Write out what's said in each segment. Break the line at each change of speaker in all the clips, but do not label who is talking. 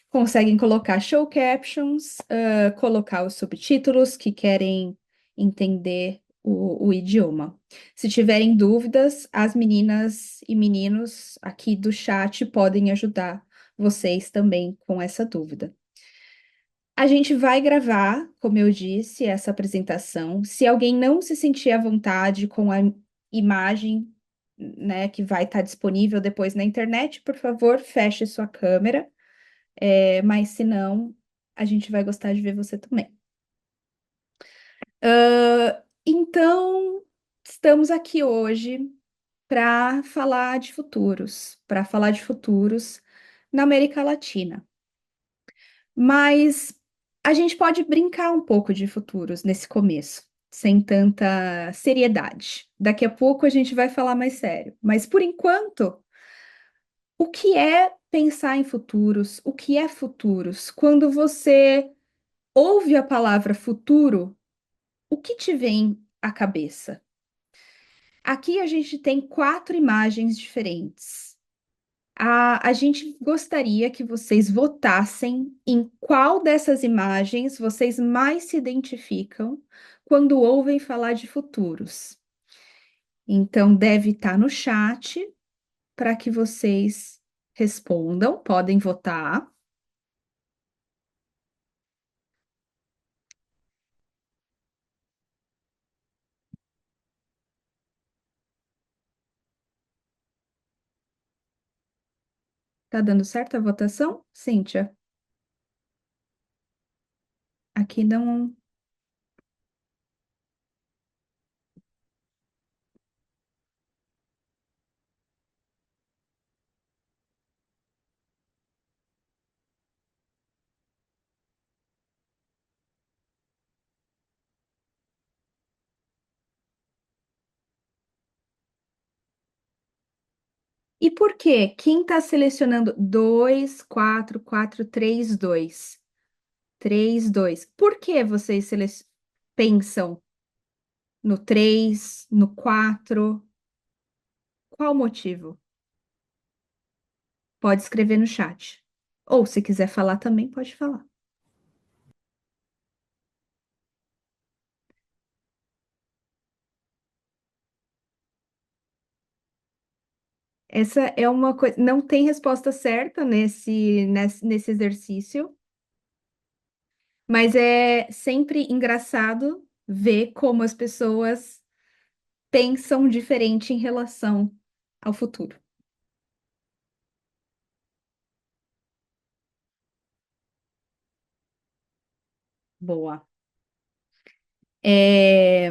Conseguem colocar show captions, colocar os subtítulos que querem entender o idioma. Se tiverem dúvidas, as meninas e meninos aqui do chat podem ajudar vocês também com essa dúvida. A gente vai gravar, como eu disse, essa apresentação. Se alguém não se sentir à vontade com a imagem, né, que vai estar disponível depois na internet, por favor, feche sua câmera. Mas se não, a gente vai gostar de ver você também. Então, estamos aqui hoje para falar de futuros na América Latina. Mas a gente pode brincar um pouco de futuros nesse começo, sem tanta seriedade. Daqui a pouco a gente vai falar mais sério. Mas por enquanto, o que é pensar em futuros? O que é futuros? Quando você ouve a palavra futuro, o que te vem à cabeça? Aqui a gente tem quatro imagens diferentes. A gente gostaria que vocês votassem em qual dessas imagens vocês mais se identificam quando ouvem falar de futuros. Então, deve estar no chat para que vocês respondam, podem votar. Tá dando certo a votação? Cíntia, aqui não. E por quê? Quem está selecionando 2, 4, 4, 3, 2, 3, 2? Por que vocês pensam no 3, no 4? Qual o motivo? Pode escrever no chat. Ou se quiser falar também, pode falar. Essa é uma coisa, não tem resposta certa nesse exercício, mas é sempre engraçado ver como as pessoas pensam diferente em relação ao futuro. Boa. É,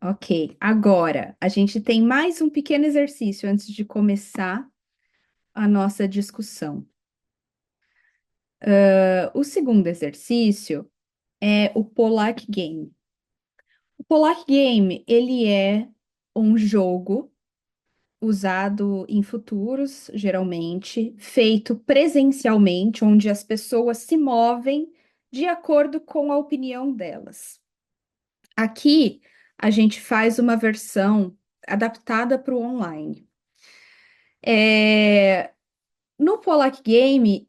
ok, agora a gente tem mais um pequeno exercício antes de começar a nossa discussão. O segundo exercício é o Polak Game. O Polak Game, ele é um jogo usado em futuros, geralmente, feito presencialmente, onde as pessoas se movem de acordo com a opinião delas. Aqui, a gente faz uma versão adaptada para o online. No Polak Game,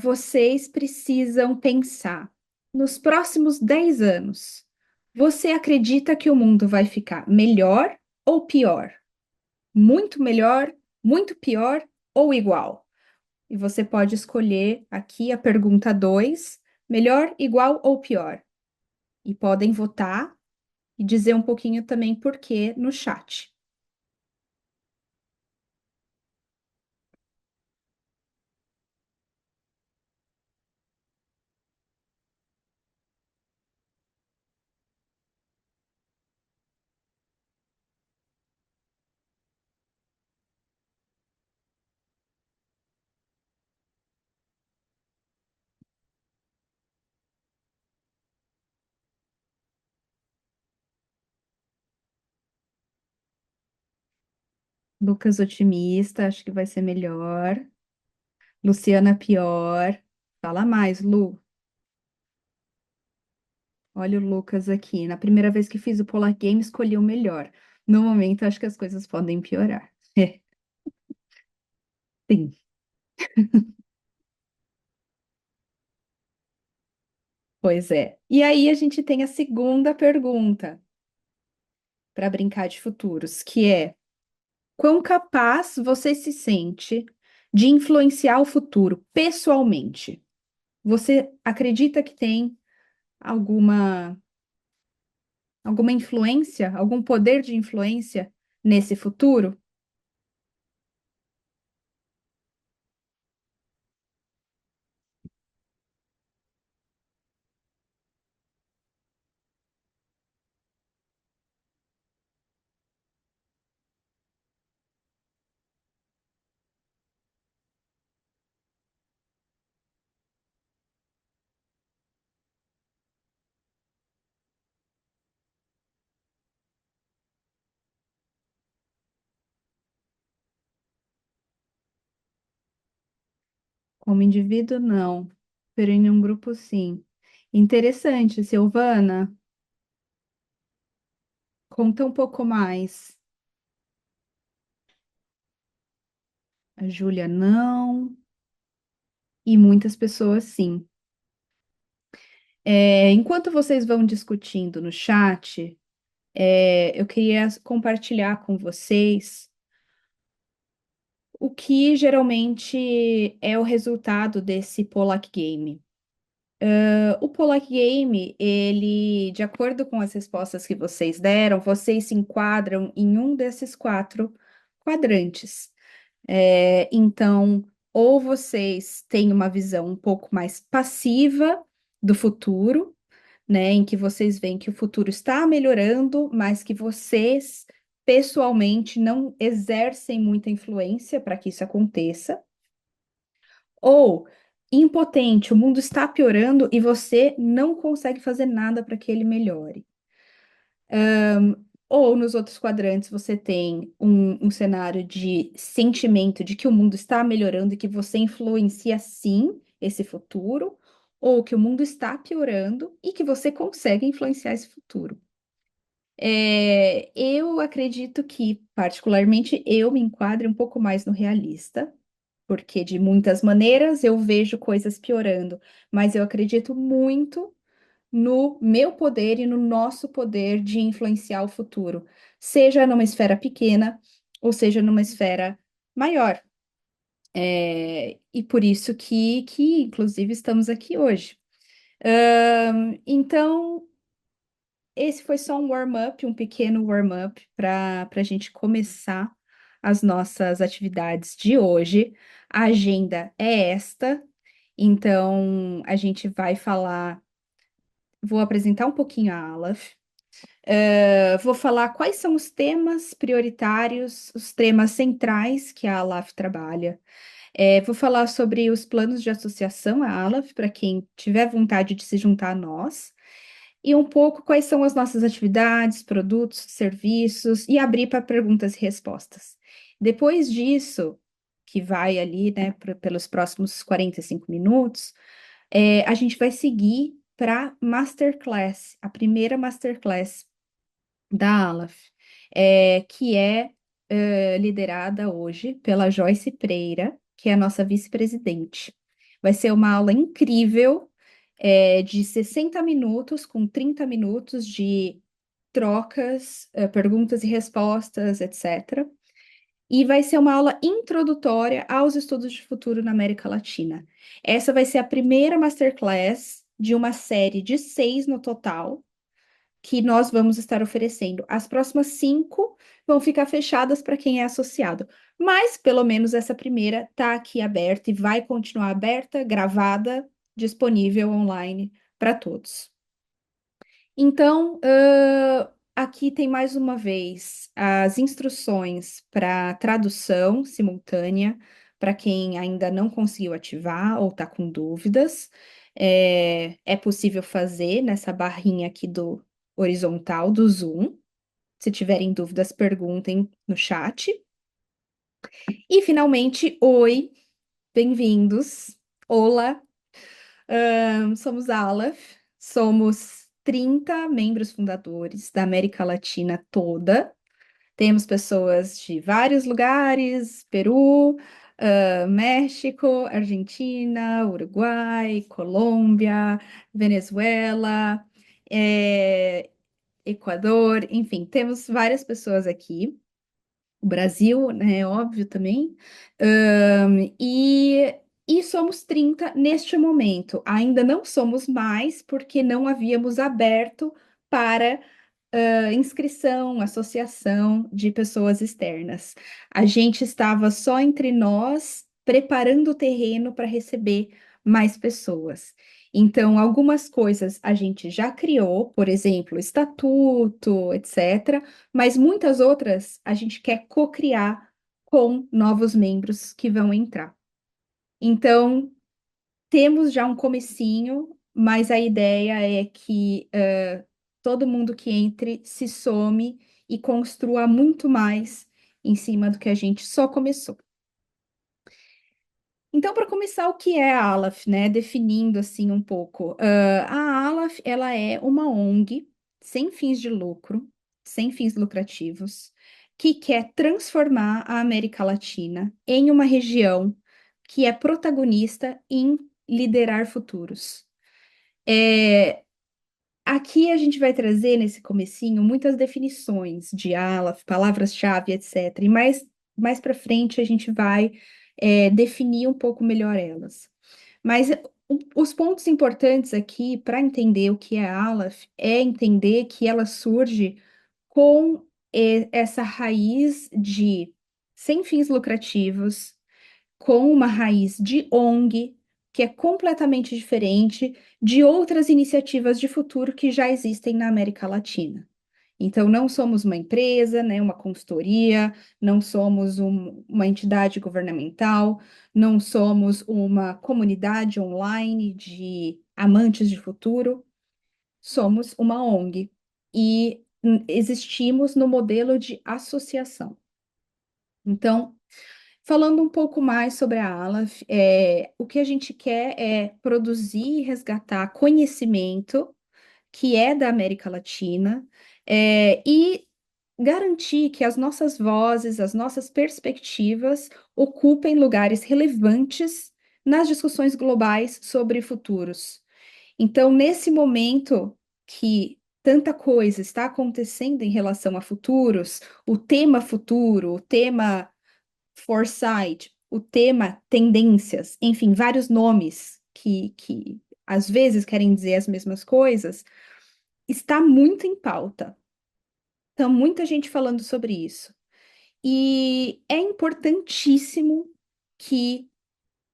vocês precisam pensar nos próximos 10 anos. Você acredita que o mundo vai ficar melhor ou pior? Muito melhor, muito pior ou igual? E você pode escolher aqui a pergunta 2: melhor, igual ou pior? E podem votar e dizer um pouquinho também por quê no chat. Lucas otimista, acho que vai ser melhor. Luciana pior. Fala mais, Lu. Olha o Lucas aqui. Na primeira vez que fiz o Polar Game, escolhi o melhor. No momento, acho que as coisas podem piorar. Sim, pois é. E aí a gente tem a segunda pergunta para brincar de futuros, que é: quão capaz você se sente de influenciar o futuro pessoalmente? Você acredita que tem alguma alguma influência, algum poder de influência nesse futuro? Como indivíduo, não. Pero em um grupo, sim. Interessante, Silvana. Conta um pouco mais. A Júlia, não. E muitas pessoas, sim. Enquanto vocês vão discutindo no chat, eu queria compartilhar com vocês o que geralmente é o resultado desse Pollack Game. O Pollack Game, ele, de acordo com as respostas que vocês deram, vocês se enquadram em um desses quatro quadrantes. Então, ou vocês têm uma visão um pouco mais passiva do futuro, né, em que vocês veem que o futuro está melhorando, mas que vocês pessoalmente não exercem muita influência para que isso aconteça, ou impotente, o mundo está piorando e você não consegue fazer nada para que ele melhore. Ou nos outros quadrantes você tem um cenário de sentimento de que o mundo está melhorando e que você influencia sim esse futuro, ou que o mundo está piorando e que você consegue influenciar esse futuro. Eu acredito que, particularmente, eu me enquadro um pouco mais no realista, porque de muitas maneiras eu vejo coisas piorando, mas eu acredito muito no meu poder e no nosso poder de influenciar o futuro, seja numa esfera pequena ou seja numa esfera maior. E por isso que, inclusive, estamos aqui hoje. Então, esse foi só um warm-up, um pequeno warm-up para a gente começar as nossas atividades de hoje. A agenda é esta, então a gente vai falar. Vou apresentar um pouquinho a Aleph. Vou falar quais são os temas prioritários, os temas centrais que a Aleph trabalha. Vou falar sobre os planos de associação, a Aleph, para quem tiver vontade de se juntar a nós, e um pouco quais são as nossas atividades, produtos, serviços, e abrir para perguntas e respostas. Depois disso, que vai ali, né, pelos próximos 45 minutos, a gente vai seguir para Masterclass, a primeira Masterclass da Aleph, que é liderada hoje pela Joyce Pereira, que é a nossa vice-presidente. Vai ser uma aula incrível, de 60 minutos, com 30 minutos de trocas, perguntas e respostas, etc. E vai ser uma aula introdutória aos estudos de futuro na América Latina. Essa vai ser a primeira masterclass de uma série de 6 no total que nós vamos estar oferecendo. As próximas 5 vão ficar fechadas para quem é associado, mas pelo menos essa primeira está aqui aberta e vai continuar aberta, gravada, disponível online para todos. Então, aqui tem mais uma vez as instruções para tradução simultânea, para quem ainda não conseguiu ativar ou está com dúvidas. É possível fazer nessa barrinha aqui do horizontal do Zoom. Se tiverem dúvidas, perguntem no chat. E finalmente, oi, bem-vindos. Olá, somos a Aleph, somos 30 membros fundadores da América Latina toda. Temos pessoas de vários lugares, Peru, México, Argentina, Uruguai, Colômbia, Venezuela, é, Equador, enfim, temos várias pessoas aqui. O Brasil, né, é óbvio também. E somos 30 neste momento. Ainda não somos mais, porque não havíamos aberto para inscrição, associação de pessoas externas. A gente estava só entre nós, preparando o terreno para receber mais pessoas. Então, algumas coisas a gente já criou, por exemplo, estatuto, etc., mas muitas outras a gente quer co-criar com novos membros que vão entrar. Então, temos já um comecinho, mas a ideia é que todo mundo que entre se some e construa muito mais em cima do que a gente só começou. Então, para começar, o que é a Aleph, né? Definindo assim um pouco. A Aleph, ela é uma ONG sem fins de lucro, sem fins lucrativos, que quer transformar a América Latina em uma região que é protagonista em liderar futuros. É, aqui a gente vai trazer nesse comecinho muitas definições de Aleph, palavras-chave, etc. E mais para frente a gente vai definir um pouco melhor elas. Mas os pontos importantes aqui para entender o que é Aleph é entender que ela surge com essa raiz de sem fins lucrativos, com uma raiz de ONG, que é completamente diferente de outras iniciativas de futuro que já existem na América Latina. Então, não somos uma empresa, né, uma consultoria, não somos uma entidade governamental, não somos uma comunidade online de amantes de futuro, somos uma ONG e existimos no modelo de associação. Então, falando um pouco mais sobre a Aleph, o que a gente quer é produzir e resgatar conhecimento que é da América Latina, e garantir que as nossas vozes, as nossas perspectivas ocupem lugares relevantes nas discussões globais sobre futuros. Então, nesse momento que tanta coisa está acontecendo em relação a futuros, o tema futuro, o tema foresight, o tema tendências, enfim, vários nomes que às vezes querem dizer as mesmas coisas, está muito em pauta. Então, muita gente falando sobre isso. E é importantíssimo que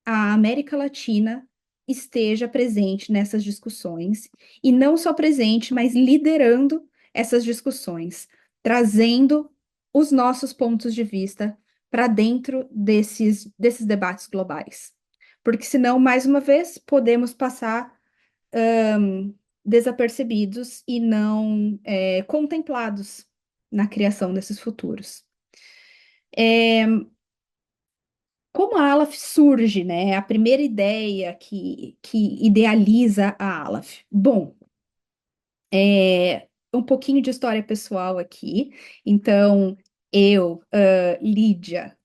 a América Latina esteja presente nessas discussões, e não só presente, mas liderando essas discussões, trazendo os nossos pontos de vista para dentro desses debates globais. Porque senão, mais uma vez, podemos passar desapercebidos e não contemplados na criação desses futuros. Como a Aleph surge, né? A primeira ideia que idealiza a Aleph. Bom, um pouquinho de história pessoal aqui. Então, eu, Lídia,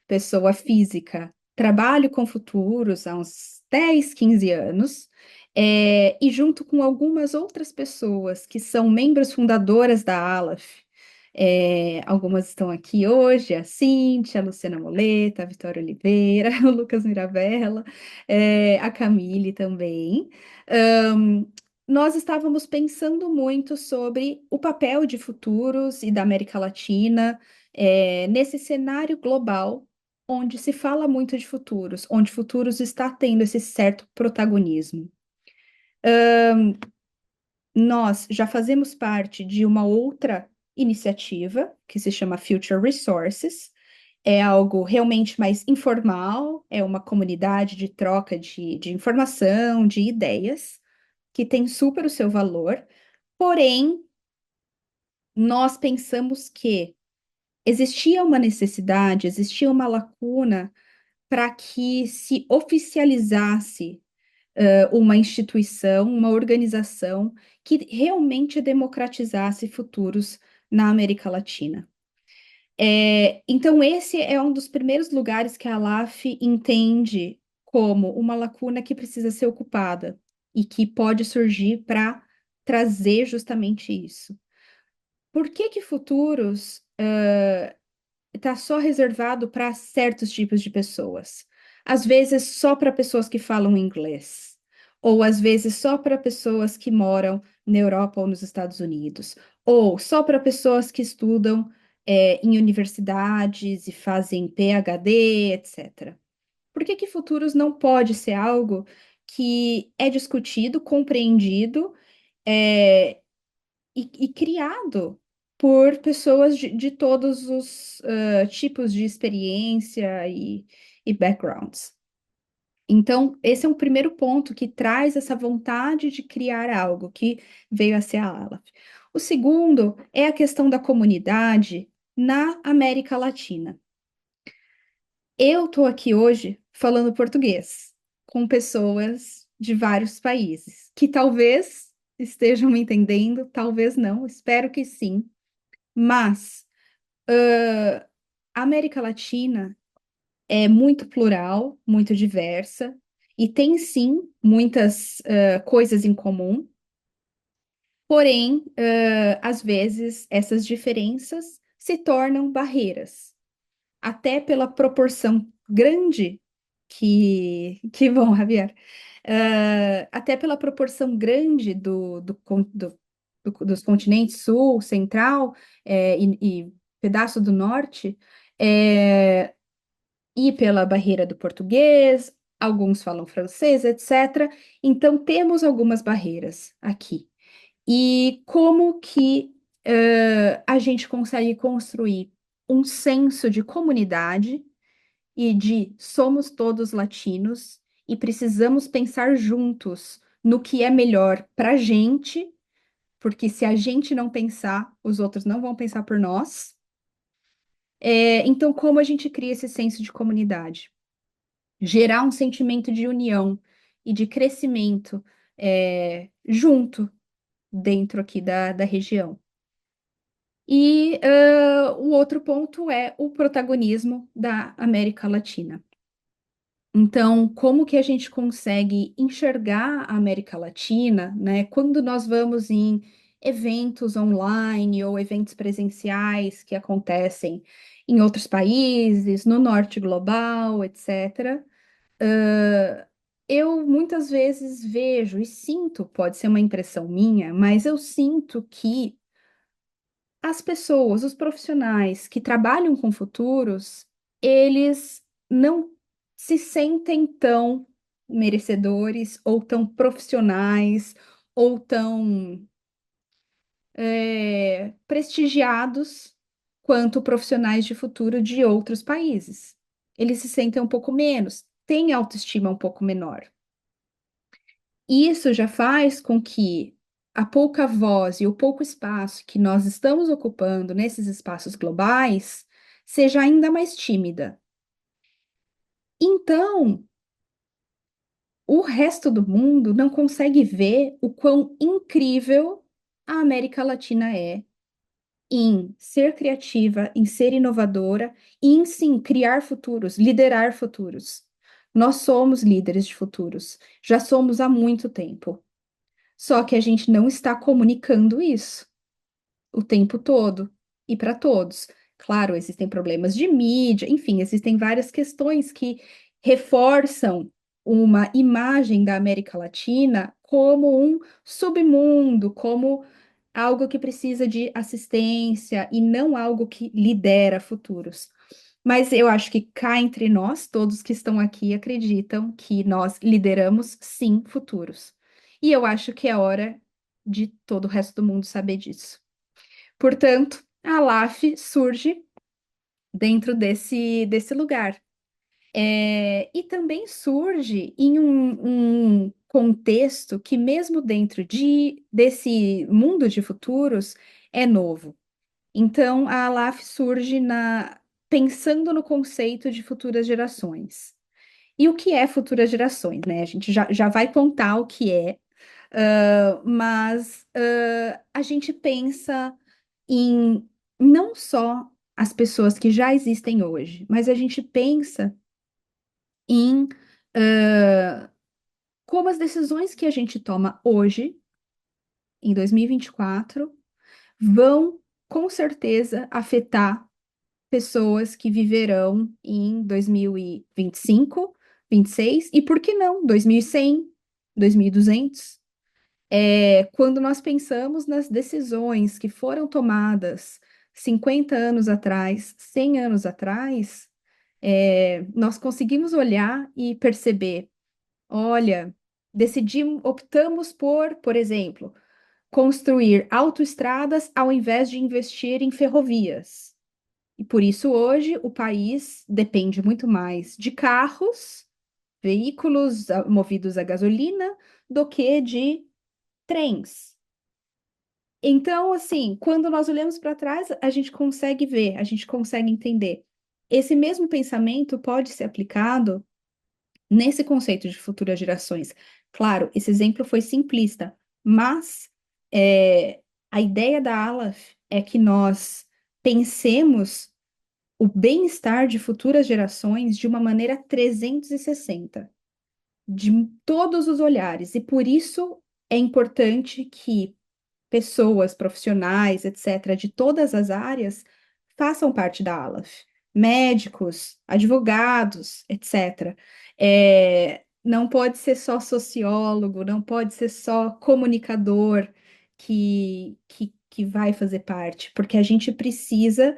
pessoa física, trabalho com futuros há uns 10, 15 anos, e junto com algumas outras pessoas que são membros fundadoras da Aleph, algumas estão aqui hoje, a Cíntia, a Luciana Moleta, a Vitória Oliveira, o Lucas Mirabella, a Camille também. Ahn, Nós estávamos pensando muito sobre o papel de futuros e da América Latina, nesse cenário global onde se fala muito de futuros, onde futuros está tendo esse certo protagonismo. Nós já fazemos parte de uma outra iniciativa que se chama Future Resources. É algo realmente mais informal, é uma comunidade de troca de informação, de ideias, que tem super o seu valor. Porém, nós pensamos que existia uma necessidade, existia uma lacuna para que se oficializasse uma instituição, uma organização que realmente democratizasse futuros na América Latina. Então, esse é um dos primeiros lugares que a LAF entende como uma lacuna que precisa ser ocupada e que pode surgir para trazer justamente isso. Por que que futuros está só reservado para certos tipos de pessoas? Às vezes só para pessoas que falam inglês, ou às vezes só para pessoas que moram na Europa ou nos Estados Unidos, ou só para pessoas que estudam em universidades e fazem PhD, etc. Por que que futuros não pode ser algo que é discutido, compreendido, é, e criado por pessoas de todos os tipos de experiência e backgrounds. Então, esse é um primeiro ponto que traz essa vontade de criar algo que veio a ser a Alaf. O segundo é a questão da comunidade na América Latina. Eu estou aqui hoje falando português com pessoas de vários países que talvez estejam me entendendo, talvez não, espero que sim. Mas a América Latina é muito plural, muito diversa, e tem sim muitas coisas em comum, porém, às vezes, essas diferenças se tornam barreiras, até pela proporção grande que bom, Javier, até pela proporção grande dos continentes sul, central, e pedaço do norte, é, e pela barreira do português, alguns falam francês, etc. Então, temos algumas barreiras aqui. E como que a gente consegue construir um senso de comunidade e de somos todos latinos e precisamos pensar juntos no que é melhor para a gente, porque se a gente não pensar, os outros não vão pensar por nós. Então, como a gente cria esse senso de comunidade? Gerar um sentimento de união e de crescimento junto dentro aqui da região. E o outro ponto é o protagonismo da América Latina. Então, como que a gente consegue enxergar a América Latina, né, quando nós vamos em eventos online ou eventos presenciais que acontecem em outros países, no norte global, etc. Ah, eu muitas vezes vejo e sinto, pode ser uma impressão minha, mas eu sinto que as pessoas, os profissionais que trabalham com futuros, eles não se sentem tão merecedores ou tão profissionais ou tão prestigiados quanto profissionais de futuro de outros países. Eles se sentem um pouco menos, têm autoestima um pouco menor. Isso já faz com que a pouca voz e o pouco espaço que nós estamos ocupando nesses espaços globais seja ainda mais tímida. Então, o resto do mundo não consegue ver o quão incrível a América Latina é em ser criativa, em ser inovadora e em sim criar futuros, liderar futuros. Nós somos líderes de futuros, já somos há muito tempo. Só que a gente não está comunicando isso o tempo todo e para todos. Claro, existem problemas de mídia, enfim, existem várias questões que reforçam uma imagem da América Latina como um submundo, como algo que precisa de assistência e não algo que lidera futuros. Mas eu acho que cá entre nós, todos que estão aqui acreditam que nós lideramos sim futuros. E eu acho que é hora de todo o resto do mundo saber disso. Portanto, a LAF surge dentro desse lugar. E também surge em um contexto que, mesmo dentro desse mundo de futuros, é novo. Então, a LAF surge pensando no conceito de futuras gerações. E o que é futuras gerações, né? A gente já vai contar o que é, mas a gente pensa em não só as pessoas que já existem hoje, mas a gente pensa em ah, como as decisões que a gente toma hoje, em 2024, vão com certeza afetar pessoas que viverão em 2025, 26 e por que não 2100, 2200. Quando nós pensamos nas decisões que foram tomadas 50 anos atrás, 100 anos atrás, nós conseguimos olhar e perceber, olha, decidimos, optamos por exemplo, construir autoestradas ao invés de investir em ferrovias. E por isso hoje o país depende muito mais de carros, veículos movidos a gasolina, do que de trens. Então, assim, quando nós olhamos para trás, a gente consegue ver, a gente consegue entender. Esse mesmo pensamento pode ser aplicado nesse conceito de futuras gerações. Claro, esse exemplo foi simplista, mas a ideia da Aleph é que nós pensemos o bem-estar de futuras gerações de uma maneira 360, de todos os olhares, e por isso é importante que pessoas, profissionais, etc., de todas as áreas, façam parte da Aleph. Médicos, advogados, etc. Não pode ser só sociólogo, não pode ser só comunicador que vai fazer parte, porque a gente precisa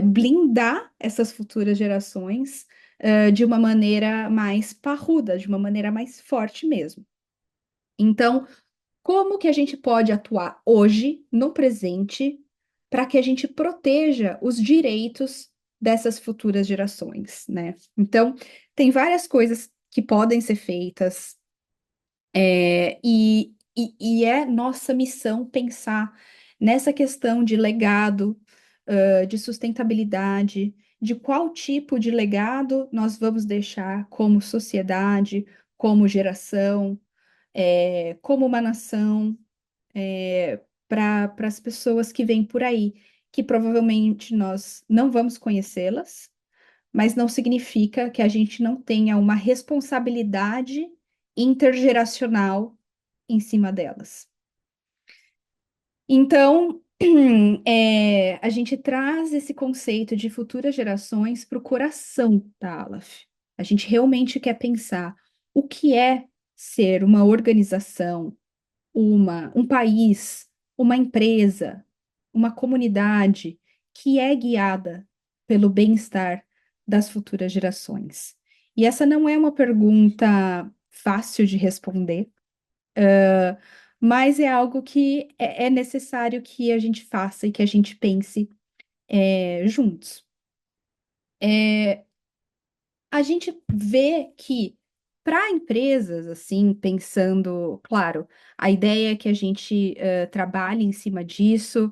blindar essas futuras gerações de uma maneira mais parruda, de uma maneira mais forte mesmo. Então, como que a gente pode atuar hoje, no presente, para que a gente proteja os direitos dessas futuras gerações, né? Então, tem várias coisas que podem ser feitas, e é nossa missão pensar nessa questão de legado, de sustentabilidade, de qual tipo de legado nós vamos deixar como sociedade, como geração, como uma nação para as pessoas que vêm por aí, que provavelmente nós não vamos conhecê-las, mas não significa que a gente não tenha uma responsabilidade intergeracional em cima delas. Então, a gente traz esse conceito de futuras gerações para o coração da Aleph. A gente realmente quer pensar o que é ser uma organização, um país, uma empresa, uma comunidade que é guiada pelo bem-estar das futuras gerações. E essa não é uma pergunta fácil de responder, mas é algo que é necessário que a gente faça e que a gente pense juntos. A gente vê que para empresas, assim, pensando, claro, a ideia é que a gente trabalhe em cima disso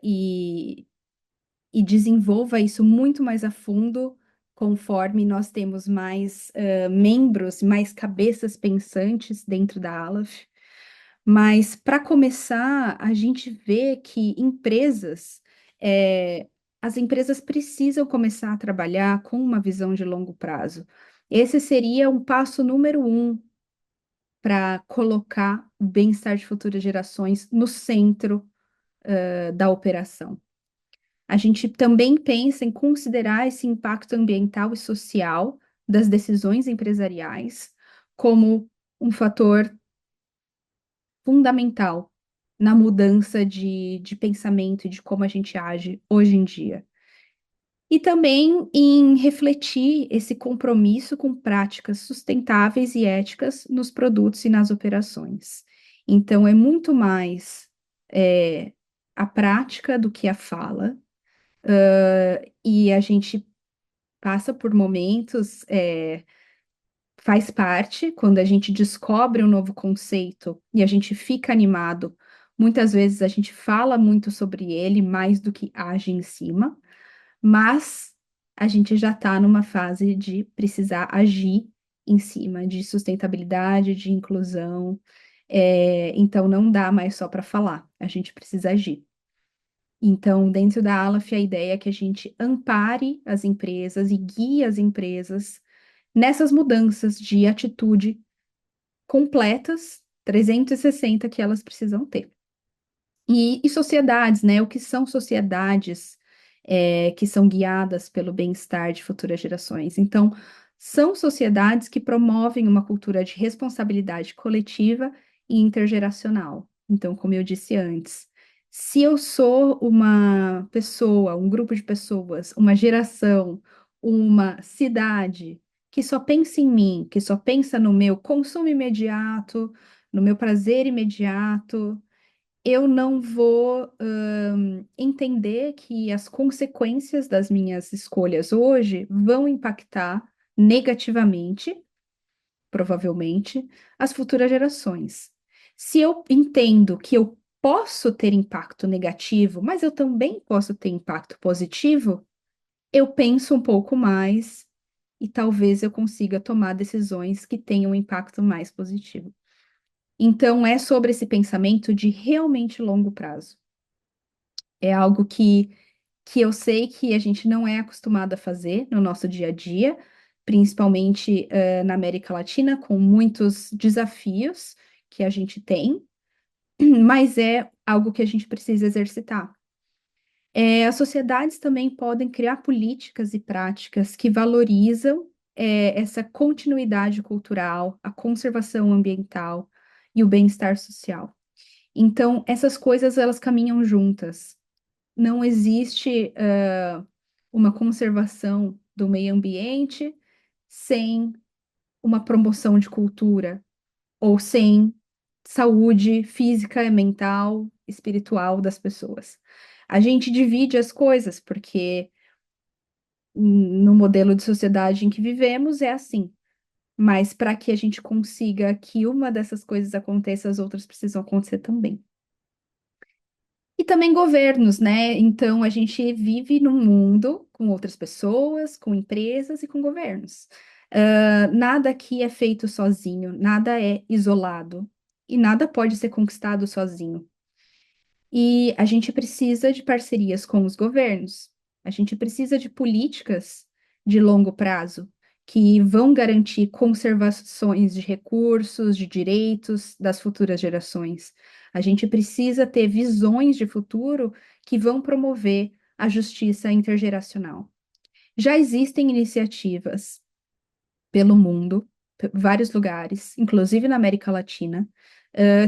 e, e desenvolva isso muito mais a fundo, conforme nós temos mais membros, mais cabeças pensantes dentro da Aleph. Mas, para começar, a gente vê que é, as empresas precisam começar a trabalhar com uma visão de longo prazo. Esse seria um passo número um para colocar o bem-estar de futuras gerações no centro, da operação. A gente também pensa em considerar esse impacto ambiental e social das decisões empresariais como um fator fundamental na mudança de pensamento e de como a gente age hoje em dia. E também em refletir esse compromisso com práticas sustentáveis e éticas nos produtos e nas operações. Então, é muito mais a prática do que a fala, e a gente passa por momentos, faz parte, quando a gente descobre um novo conceito e a gente fica animado, muitas vezes a gente fala muito sobre ele, mais do que age em cima, mas a gente já está numa fase de precisar agir em cima de sustentabilidade, de inclusão, então não dá mais só para falar, a gente precisa agir. Então, dentro da Alaf, a ideia é que a gente ampare as empresas e guie as empresas nessas mudanças de atitude completas, 360, que elas precisam ter. E sociedades, né? O que são sociedades que são guiadas pelo bem-estar de futuras gerações? Então, são sociedades que promovem uma cultura de responsabilidade coletiva e intergeracional. Então, como eu disse antes, se eu sou uma pessoa, um grupo de pessoas, uma geração, uma cidade que só pensa em mim, que só pensa no meu consumo imediato, no meu prazer imediato, eu não vou, entender que as consequências das minhas escolhas hoje vão impactar negativamente, provavelmente, as futuras gerações. Se eu entendo que eu posso ter impacto negativo, mas eu também posso ter impacto positivo, eu penso um pouco mais e talvez eu consiga tomar decisões que tenham um impacto mais positivo. Então, é sobre esse pensamento de realmente longo prazo. É algo que eu sei que a gente não é acostumado a fazer no nosso dia a dia, principalmente na América Latina, com muitos desafios que a gente tem, mas é algo que a gente precisa exercitar. As sociedades também podem criar políticas e práticas que valorizam essa continuidade cultural, a conservação ambiental e o bem-estar social. Então, essas coisas elas caminham juntas. Não existe uma conservação do meio ambiente sem uma promoção de cultura ou sem saúde física, mental, espiritual das pessoas. A gente divide as coisas porque no modelo de sociedade em que vivemos é assim. Mas para que a gente consiga que uma dessas coisas aconteça, as outras precisam acontecer também. E também governos, né? Então a gente vive num mundo com outras pessoas, com empresas e com governos. Nada aqui é feito sozinho, nada é isolado e nada pode ser conquistado sozinho. E a gente precisa de parcerias com os governos. A gente precisa de políticas de longo prazo que vão garantir conservações de recursos, de direitos das futuras gerações. A gente precisa ter visões de futuro que vão promover a justiça intergeracional. Já existem iniciativas pelo mundo, vários lugares, inclusive na América Latina,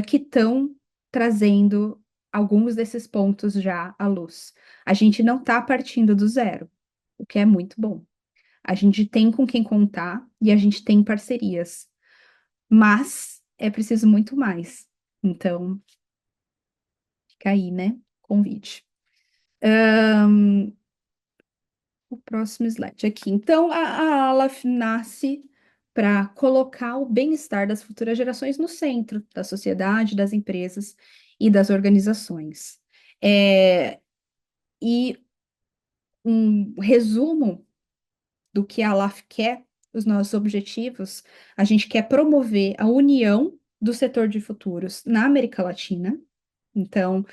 que estão trazendo alguns desses pontos já à luz. A gente não está partindo do zero, o que é muito bom. A gente tem com quem contar e a gente tem parcerias, mas é preciso muito mais. Então, fica aí, né? Convite. O próximo slide aqui. Então, a Aleph nasce para colocar o bem-estar das futuras gerações no centro da sociedade, das empresas e das organizações. E um resumo do que a Alaf quer, os nossos objetivos, a gente quer promover a união do setor de futuros na América Latina. Então,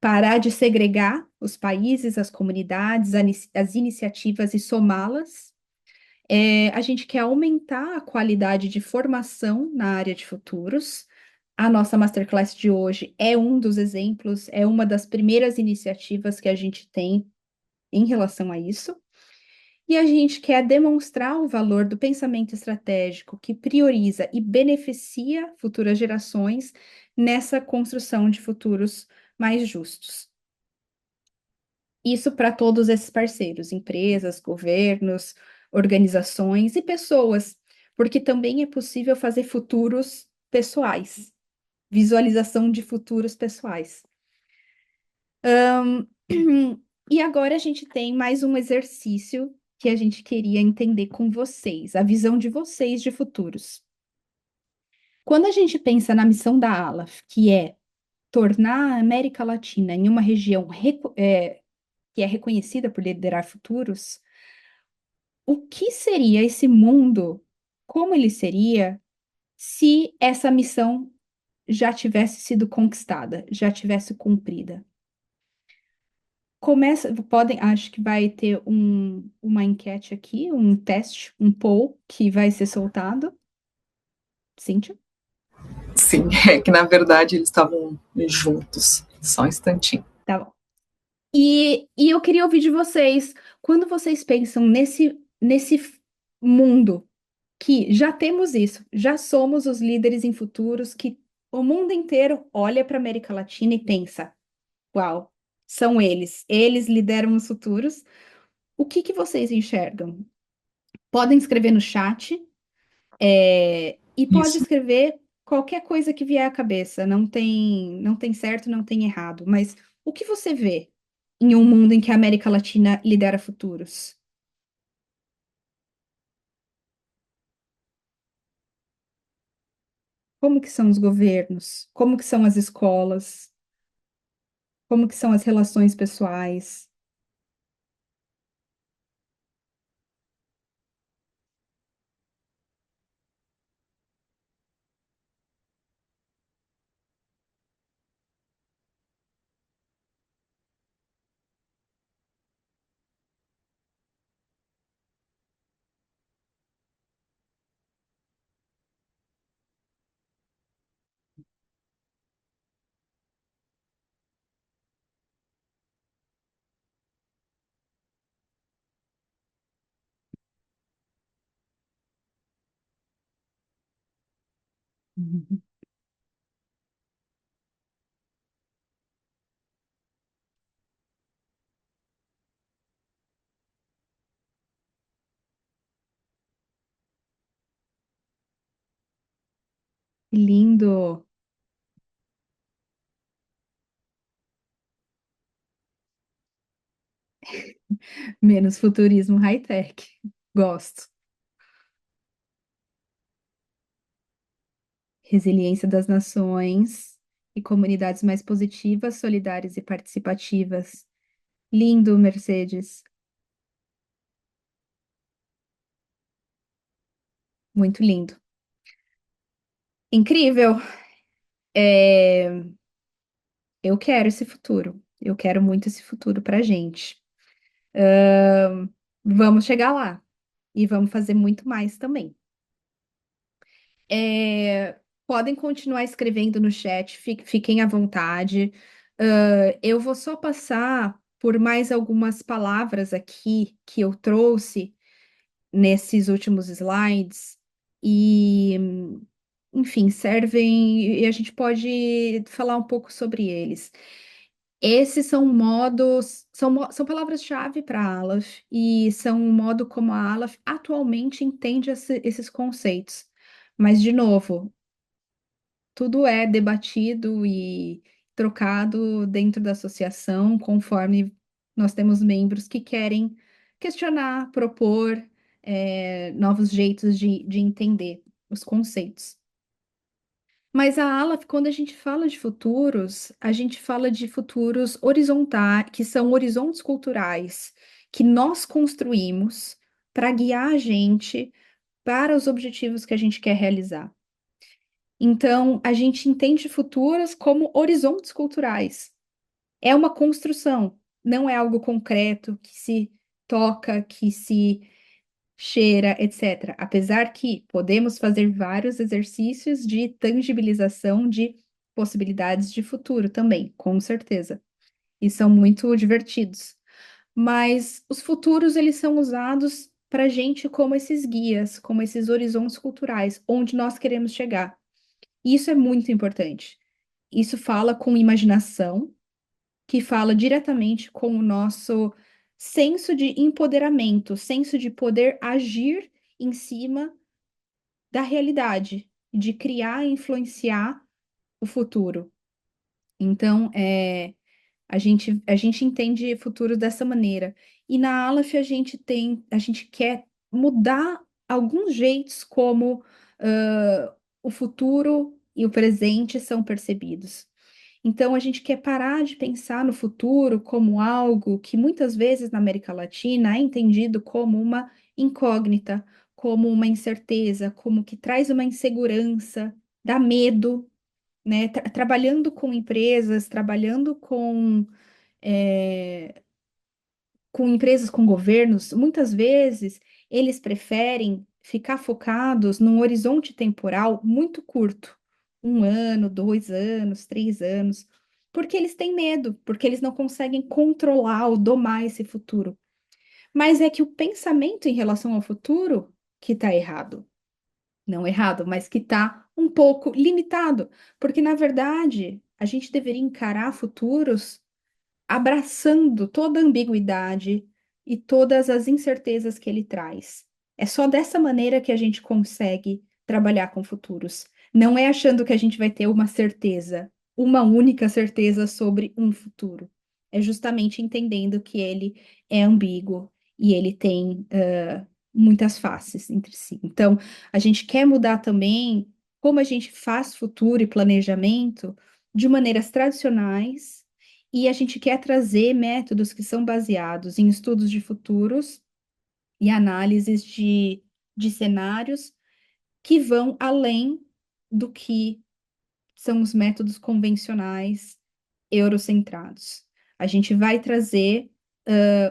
parar de segregar os países, as comunidades, as iniciativas e somá-las. A gente quer aumentar a qualidade de formação na área de futuros. A nossa masterclass de hoje é um dos exemplos, é uma das primeiras iniciativas que a gente tem em relação a isso. E a gente quer demonstrar o valor do pensamento estratégico que prioriza e beneficia futuras gerações nessa construção de futuros mais justos. Isso para todos esses parceiros, empresas, governos, organizações e pessoas, porque também é possível fazer futuros pessoais, visualização de futuros pessoais. E agora a gente tem mais um exercício que a gente queria entender com vocês, a visão de vocês de futuros. Quando a gente pensa na missão da ALAF, que é tornar a América Latina em uma região que é reconhecida por liderar futuros, o que seria esse mundo? Como ele seria se essa missão já tivesse sido conquistada, já tivesse cumprida? Começa, podem, acho que vai ter uma enquete aqui, um teste, um poll que vai ser soltado. Cíntia?
Sim, é que na verdade eles estavam juntos. Só um instantinho.
Tá bom. E eu queria ouvir de vocês, quando vocês pensam nesse mundo que já temos isso, já somos os líderes em futuros, que o mundo inteiro olha para a América Latina e pensa, uau, são eles lideram os futuros. O que que vocês enxergam? Podem escrever no chat, e pode
Isso.
escrever qualquer coisa que vier à cabeça, não tem certo, não tem errado, mas o que você vê em um mundo em que a América Latina lidera futuros? Como que são os governos? Como que são as escolas? Como que são as relações pessoais? Uhum. Que lindo! Menos futurismo high-tech. Gosto. Resiliência das nações e comunidades mais positivas, solidárias e participativas. Lindo, Mercedes. Muito lindo. Incrível. É, eu quero esse futuro. Eu quero muito esse futuro pra gente. Vamos chegar lá e vamos fazer muito mais também. É, podem continuar escrevendo no chat, fiquem à vontade. Eu vou só passar por mais algumas palavras aqui que eu trouxe nesses últimos slides e, enfim, servem e a gente pode falar um pouco sobre eles. Esses são modos, são palavras-chave para a Aleph e são um modo como a Aleph atualmente entende esses conceitos. Mas, de novo, tudo é debatido e trocado dentro da associação, conforme nós temos membros que querem questionar, propor, novos jeitos de entender os conceitos. Mas a Aleph, quando a gente fala de futuros, a gente fala de futuros horizontais, que são horizontes culturais que nós construímos para guiar a gente para os objetivos que a gente quer realizar. Então, a gente entende futuros como horizontes culturais. É uma construção, não é algo concreto que se toca, que se cheira, etc. Apesar que podemos fazer vários exercícios de tangibilização de possibilidades de futuro também, com certeza. E são muito divertidos. Mas os futuros, eles são usados para a gente como esses guias, como esses horizontes culturais, onde nós queremos chegar. E isso é muito importante. Isso fala com imaginação, que fala diretamente com o nosso senso de empoderamento, senso de poder agir em cima da realidade, de criar e influenciar o futuro. Então, a gente entende futuro dessa maneira. E na Aleph a gente quer mudar alguns jeitos como o futuro e o presente são percebidos. Então, a gente quer parar de pensar no futuro como algo que muitas vezes na América Latina é entendido como uma incógnita, como uma incerteza, como que traz uma insegurança, dá medo, né? Trabalhando com empresas, trabalhando com com empresas, com governos, muitas vezes eles preferem ficar focados num horizonte temporal muito curto, 1 ano, 2 anos, 3 anos, porque eles têm medo, porque eles não conseguem controlar ou domar esse futuro. Mas é que o pensamento em relação ao futuro que está errado. Não errado, mas que está um pouco limitado, porque na verdade a gente deveria encarar futuros abraçando toda a ambiguidade e todas as incertezas que ele traz. É só dessa maneira que a gente consegue trabalhar com futuros. Não é achando que a gente vai ter uma certeza, uma única certeza sobre um futuro. É justamente entendendo que ele é ambíguo e ele tem muitas faces entre si. Então, a gente quer mudar também como a gente faz futuro e planejamento de maneiras tradicionais e a gente quer trazer métodos que são baseados em estudos de futuros e análises de cenários que vão além do que são os métodos convencionais eurocentrados. A gente vai trazer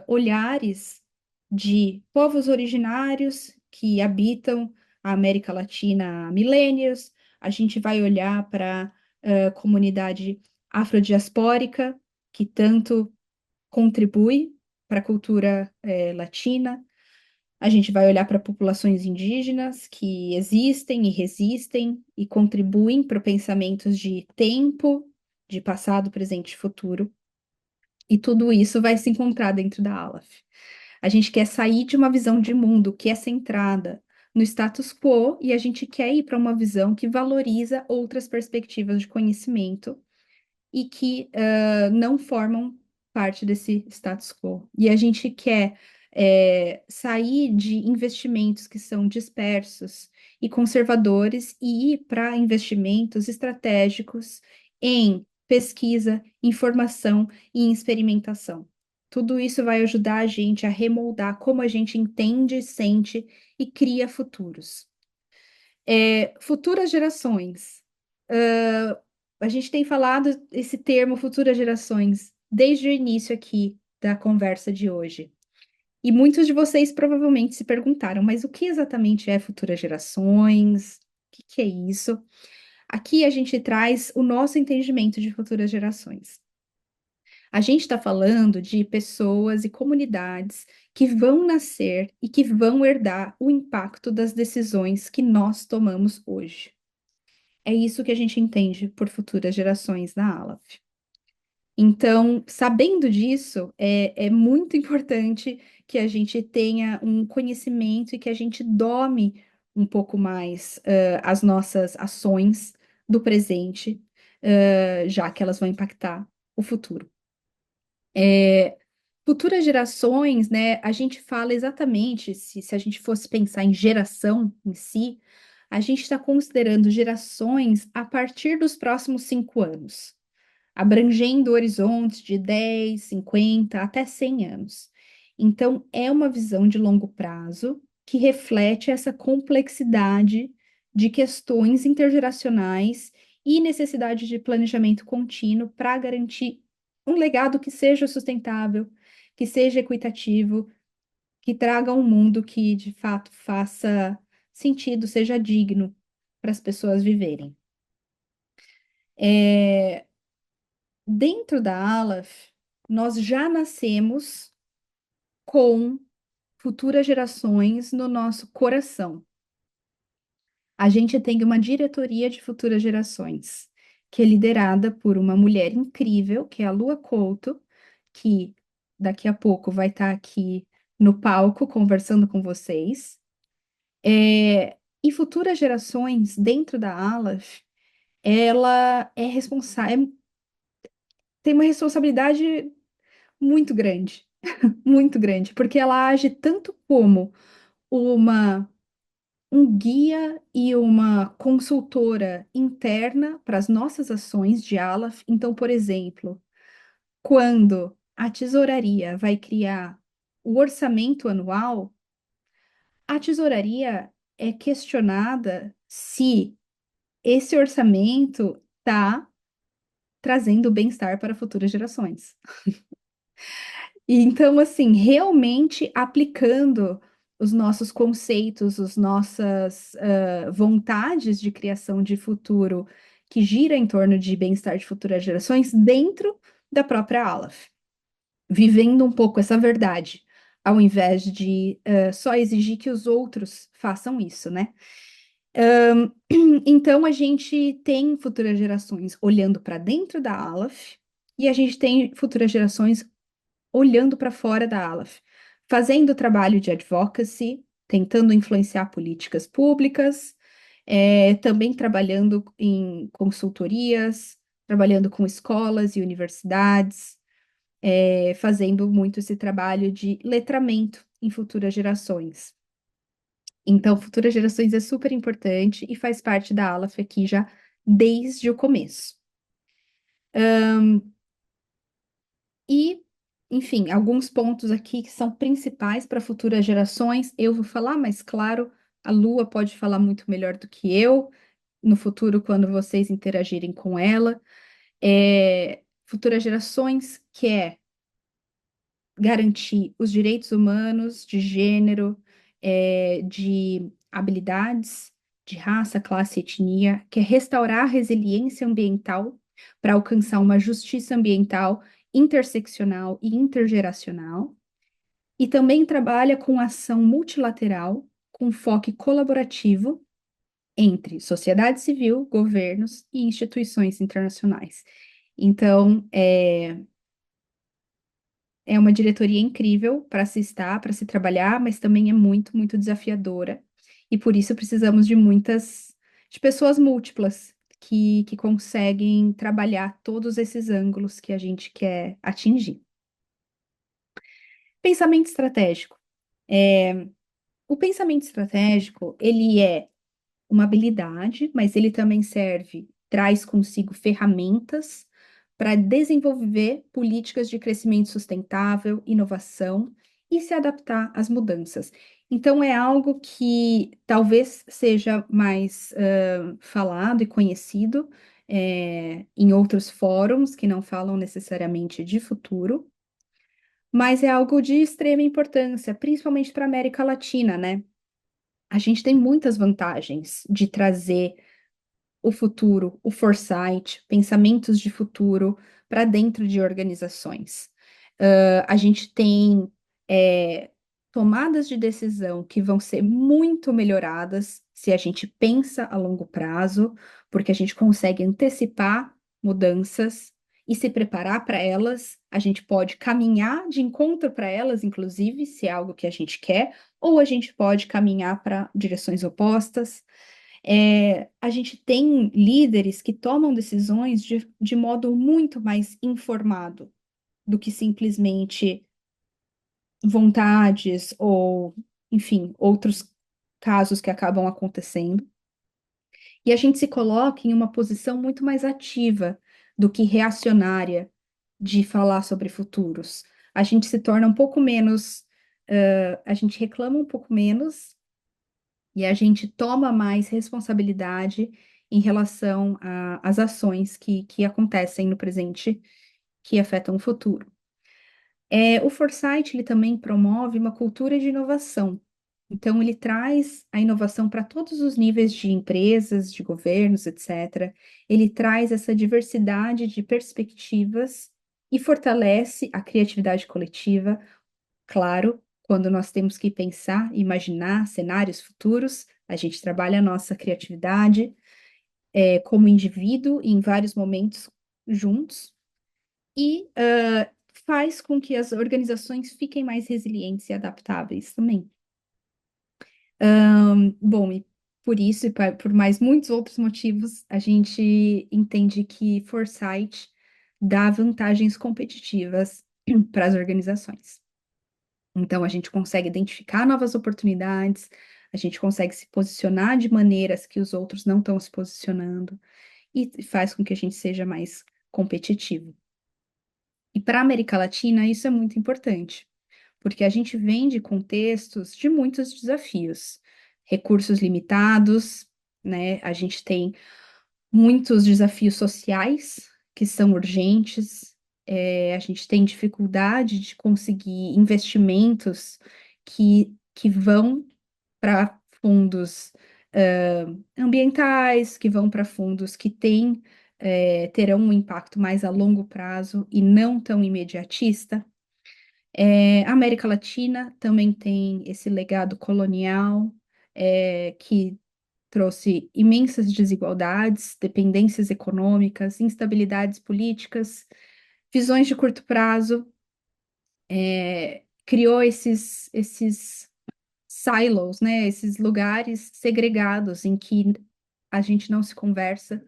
olhares de povos originários que habitam a América Latina há milênios, a gente vai olhar para a comunidade afrodiaspórica, que tanto contribui para a cultura latina. A gente vai olhar para populações indígenas que existem e resistem e contribuem para pensamentos de tempo, de passado, presente e futuro. E tudo isso vai se encontrar dentro da Aleph. A gente quer sair de uma visão de mundo que é centrada no status quo e a gente quer ir para uma visão que valoriza outras perspectivas de conhecimento e que não formam parte desse status quo. E a gente quer sair de investimentos que são dispersos e conservadores e ir para investimentos estratégicos em pesquisa, informação e experimentação. Tudo isso vai ajudar a gente a remoldar como a gente entende, sente e cria futuros. Futuras gerações. A gente tem falado esse termo futuras gerações desde o início aqui da conversa de hoje. E muitos de vocês provavelmente se perguntaram, mas o que exatamente é futuras gerações? Que é isso? Aqui a gente traz o nosso entendimento de futuras gerações. A gente está falando de pessoas e comunidades que vão nascer e que vão herdar o impacto das decisões que nós tomamos hoje. É isso que a gente entende por futuras gerações na Aleph. Então, sabendo disso, é muito importante que a gente tenha um conhecimento e que a gente dome um pouco mais as nossas ações do presente, já que elas vão impactar o futuro. Futuras gerações, né? A gente fala exatamente, se a gente fosse pensar em geração em si, a gente está considerando gerações a partir dos próximos 5 anos, abrangendo horizontes de 10, 50 até 100 anos. Então, é uma visão de longo prazo que reflete essa complexidade de questões intergeracionais e necessidade de planejamento contínuo para garantir um legado que seja sustentável, que seja equitativo, que traga um mundo que de fato faça sentido, seja digno para as pessoas viverem. É, Dentro da Aleph, nós já nascemos com futuras gerações no nosso coração. A gente tem uma diretoria de futuras gerações, que é liderada por uma mulher incrível, que é a Lua Couto, que daqui a pouco vai estar aqui no palco conversando com vocês. E futuras gerações, dentro da Aleph, ela é responsável, tem uma responsabilidade muito grande, muito grande, porque ela age tanto como uma um guia e uma consultora interna para as nossas ações de Aleph. Então, por exemplo, quando a tesouraria vai criar o orçamento anual, a tesouraria é questionada se esse orçamento está trazendo bem-estar para futuras gerações. E então, assim, realmente aplicando os nossos conceitos, as nossas vontades de criação de futuro que gira em torno de bem-estar de futuras gerações dentro da própria Aleph, vivendo um pouco essa verdade, ao invés de só exigir que os outros façam isso, né? Então, a gente tem futuras gerações olhando para dentro da Aleph e a gente tem futuras gerações olhando para fora da Aleph, fazendo trabalho de advocacy, tentando influenciar políticas públicas, também trabalhando em consultorias, trabalhando com escolas e universidades, fazendo muito esse trabalho de letramento em futuras gerações. Então, futuras gerações é super importante e faz parte da Aleph aqui já desde o começo. E, enfim, alguns pontos aqui que são principais para futuras gerações. Eu vou falar, mas claro, a Lua pode falar muito melhor do que eu no futuro, quando vocês interagirem com ela. Futuras gerações, que é garantir os direitos humanos de gênero, de habilidades, de raça, classe e etnia, que é restaurar a resiliência ambiental para alcançar uma justiça ambiental interseccional e intergeracional, e também trabalha com ação multilateral, com foco colaborativo entre sociedade civil, governos e instituições internacionais. Então, é uma diretoria incrível para se estar, para se trabalhar, mas também é muito, muito desafiadora. E por isso precisamos de pessoas múltiplas que conseguem trabalhar todos esses ângulos que a gente quer atingir. Pensamento estratégico. O pensamento estratégico, ele é uma habilidade, mas ele também traz consigo ferramentas para desenvolver políticas de crescimento sustentável, inovação e se adaptar às mudanças. Então, é algo que talvez seja mais falado e conhecido em outros fóruns que não falam necessariamente de futuro, mas é algo de extrema importância, principalmente para a América Latina, né? A gente tem muitas vantagens de trazer o futuro, o foresight, pensamentos de futuro para dentro de organizações. A gente tem tomadas de decisão que vão ser muito melhoradas se a gente pensa a longo prazo, porque a gente consegue antecipar mudanças e se preparar para elas. A gente pode caminhar de encontro para elas, inclusive, se é algo que a gente quer, ou a gente pode caminhar para direções opostas. A gente tem líderes que tomam decisões de modo muito mais informado do que simplesmente vontades ou, enfim, outros casos que acabam acontecendo. E a gente se coloca em uma posição muito mais ativa do que reacionária de falar sobre futuros. A gente se torna um pouco menos, a gente reclama um pouco menos e a gente toma mais responsabilidade em relação às ações que acontecem no presente que afetam o futuro. O Foresight, ele também promove uma cultura de inovação. Então, ele traz a inovação para todos os níveis de empresas, de governos, etc. Ele traz essa diversidade de perspectivas e fortalece a criatividade coletiva. Claro, quando nós temos que pensar, imaginar cenários futuros, a gente trabalha a nossa criatividade, como indivíduo em vários momentos juntos e faz com que as organizações fiquem mais resilientes e adaptáveis também. Bom, e por isso e por mais muitos outros motivos, a gente entende que foresight dá vantagens competitivas para as organizações. Então, a gente consegue identificar novas oportunidades, a gente consegue se posicionar de maneiras que os outros não estão se posicionando, e faz com que a gente seja mais competitivo. E para a América Latina, isso é muito importante, porque a gente vem de contextos de muitos desafios, recursos limitados, né? A gente tem muitos desafios sociais que são urgentes, A gente tem dificuldade de conseguir investimentos que vão para fundos ambientais, que vão para fundos que terão um impacto mais a longo prazo e não tão imediatista. A América Latina também tem esse legado colonial, que trouxe imensas desigualdades, dependências econômicas, instabilidades políticas, visões de curto prazo, criou esses silos, né? Esses lugares segregados em que a gente não se conversa,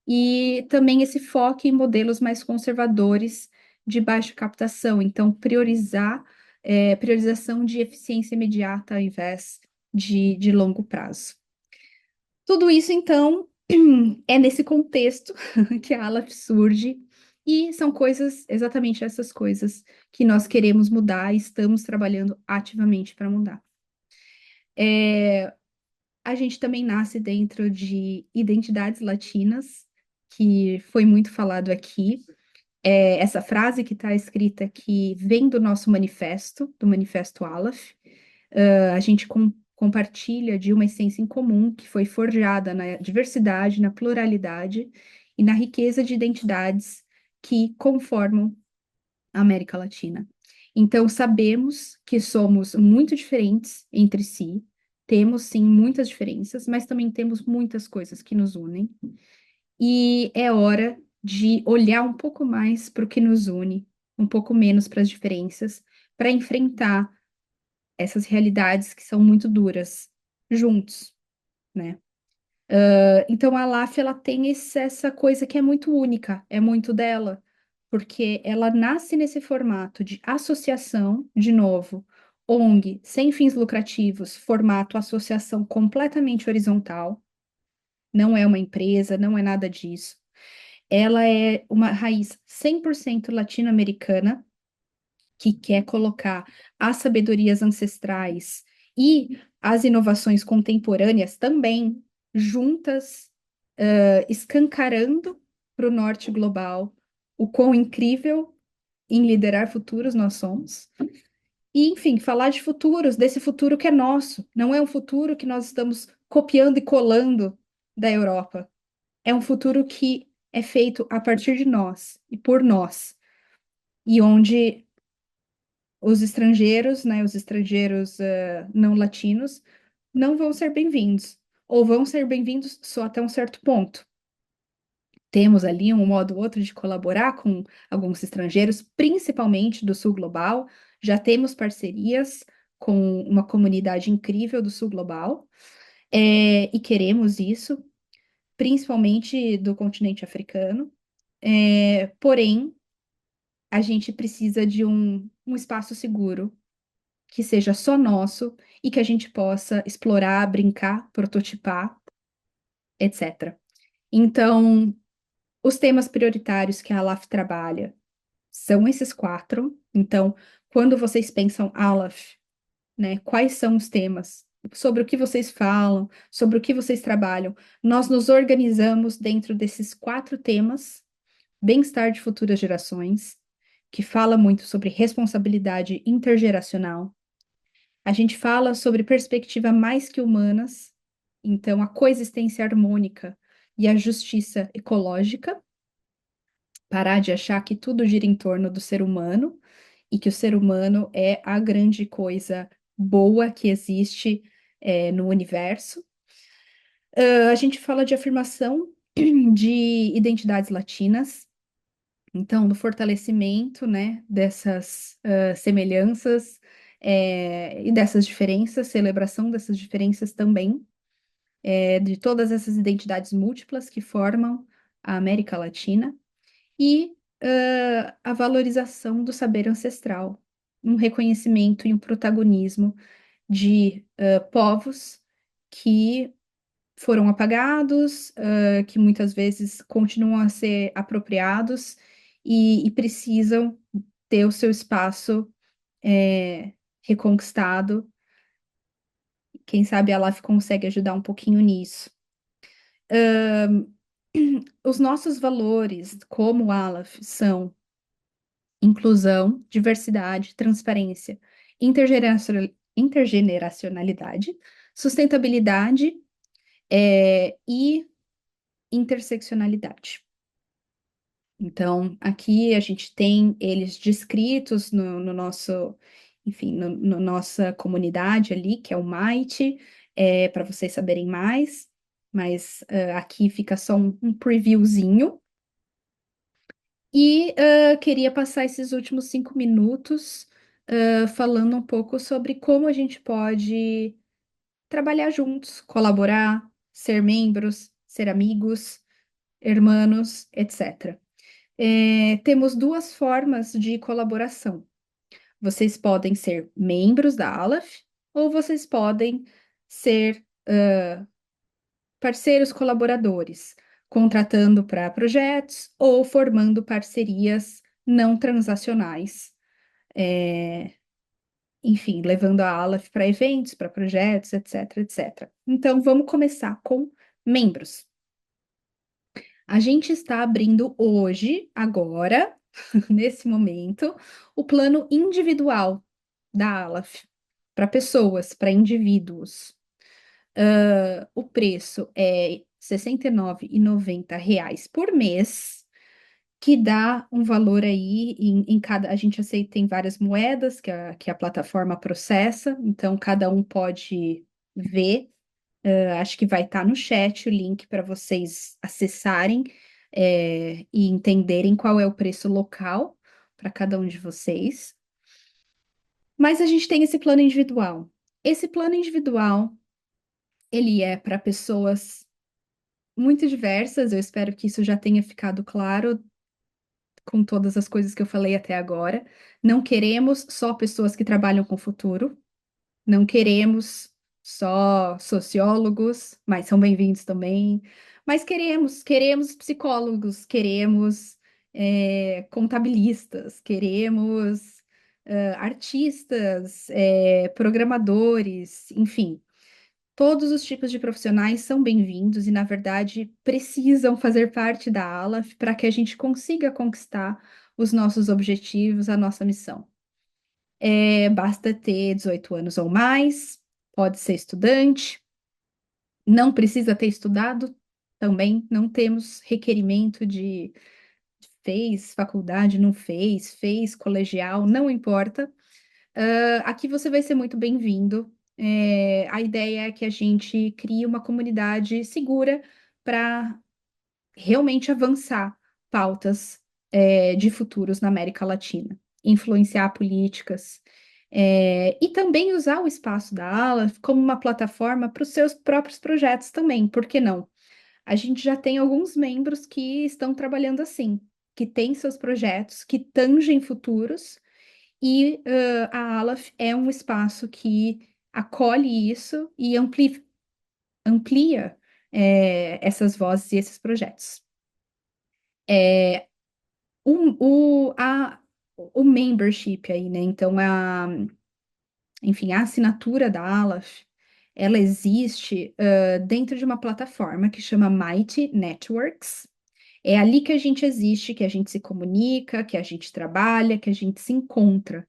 e também esse foco em modelos mais conservadores de baixa captação. Então, priorização de eficiência imediata ao invés de longo prazo. Tudo isso, então, é nesse contexto que a Aleph surge, e são coisas, exatamente essas coisas, que nós queremos mudar e estamos trabalhando ativamente para mudar. A gente também nasce dentro de identidades latinas, que foi muito falado aqui. Essa frase que está escrita aqui vem do nosso manifesto, do Manifesto Aleph. A gente compartilha de uma essência em comum que foi forjada na diversidade, na pluralidade e na riqueza de identidades que conformam a América Latina. Então, sabemos que somos muito diferentes entre si, temos sim muitas diferenças, mas também temos muitas coisas que nos unem, e é hora de olhar um pouco mais para o que nos une, um pouco menos para as diferenças, para enfrentar essas realidades que são muito duras juntos, né? Então a LAF ela tem essa coisa que é muito única, é muito dela, porque ela nasce nesse formato de associação, de novo, ONG, sem fins lucrativos, formato associação completamente horizontal, não é uma empresa, não é nada disso. Ela é uma raiz 100% latino-americana, que quer colocar as sabedorias ancestrais e as inovações contemporâneas também juntas, escancarando para o norte global o quão incrível em liderar futuros nós somos. E, enfim, falar de futuros, desse futuro que é nosso, não é um futuro que nós estamos copiando e colando da Europa. É um futuro que é feito a partir de nós e por nós, e onde os estrangeiros, né, os estrangeiros não latinos, não vão ser bem-vindos, ou vão ser bem-vindos só até um certo ponto. Temos ali um modo ou outro de colaborar com alguns estrangeiros, principalmente do Sul Global. Já temos parcerias com uma comunidade incrível do Sul Global, e queremos isso, principalmente do continente africano. Porém, a gente precisa de um espaço seguro que seja só nosso e que a gente possa explorar, brincar, prototipar, etc. Então, os temas prioritários que a Aleph trabalha são esses quatro. Então, quando vocês pensam Aleph, né, quais são os temas? Sobre o que vocês falam, sobre o que vocês trabalham. Nós nos organizamos dentro desses quatro temas: bem-estar de futuras gerações, que fala muito sobre responsabilidade intergeracional. A gente fala sobre perspectiva mais que humanas, então a coexistência harmônica e a justiça ecológica, parar de achar que tudo gira em torno do ser humano e que o ser humano é a grande coisa boa que existe, no universo. A gente fala de afirmação de identidades latinas, então, do fortalecimento, né, dessas semelhanças, e dessas diferenças, celebração dessas diferenças também, de todas essas identidades múltiplas que formam a América Latina, e a valorização do saber ancestral, um reconhecimento e um protagonismo de povos que foram apagados, que muitas vezes continuam a ser apropriados e precisam ter o seu espaço reconquistado. Quem sabe a LAF consegue ajudar um pouquinho nisso. Os nossos valores como Aleph são inclusão, diversidade, transparência, intergeneracionalidade, sustentabilidade, e interseccionalidade. Então, aqui a gente tem eles descritos no nosso, enfim, no nossa comunidade ali, que é o Might, para vocês saberem mais, mas aqui fica só um previewzinho. E queria passar esses últimos 5 minutos falando um pouco sobre como a gente pode trabalhar juntos, colaborar, ser membros, ser amigos, hermanos, etc. Temos duas formas de colaboração. Vocês podem ser membros da Aleph ou vocês podem ser parceiros colaboradores, contratando para projetos ou formando parcerias não transacionais. É, enfim, levando a Aleph para eventos, para projetos, etc, etc. Então, vamos começar com membros. A gente está abrindo hoje, agora, nesse momento, o plano individual da Aleph para pessoas, para indivíduos. O preço é R$ 69,90 por mês, que dá um valor aí em cada. A gente aceita, tem várias moedas que a plataforma processa, então cada um pode ver. Acho que vai estar no chat o link para vocês acessarem e entenderem qual é o preço local para cada um de vocês. Mas a gente tem esse plano individual. Esse plano individual, ele é para pessoas muito diversas. Eu espero que isso já tenha ficado claro com todas as coisas que eu falei até agora. Não queremos só pessoas que trabalham com o futuro. Não queremos só sociólogos, mas são bem-vindos também. Mas queremos psicólogos, queremos contabilistas, queremos artistas, programadores, enfim. Todos os tipos de profissionais são bem-vindos e, na verdade, precisam fazer parte da Aleph para que a gente consiga conquistar os nossos objetivos, a nossa missão. Basta ter 18 anos ou mais, pode ser estudante, não precisa ter estudado também, não temos requerimento de fez faculdade, não fez colegial, não importa. Aqui você vai ser muito bem-vindo. A ideia é que a gente crie uma comunidade segura para realmente avançar pautas de futuros na América Latina, influenciar políticas, e também usar o espaço da Ala como uma plataforma para os seus próprios projetos também, por que não? A gente já tem alguns membros que estão trabalhando assim, que têm seus projetos, que tangem futuros, e a Aleph é um espaço que acolhe isso e amplia essas vozes e esses projetos. O membership aí, né? Então, enfim, a assinatura da Aleph, ela existe dentro de uma plataforma que chama Mighty Networks. É ali que a gente existe, que a gente se comunica, que a gente trabalha, que a gente se encontra.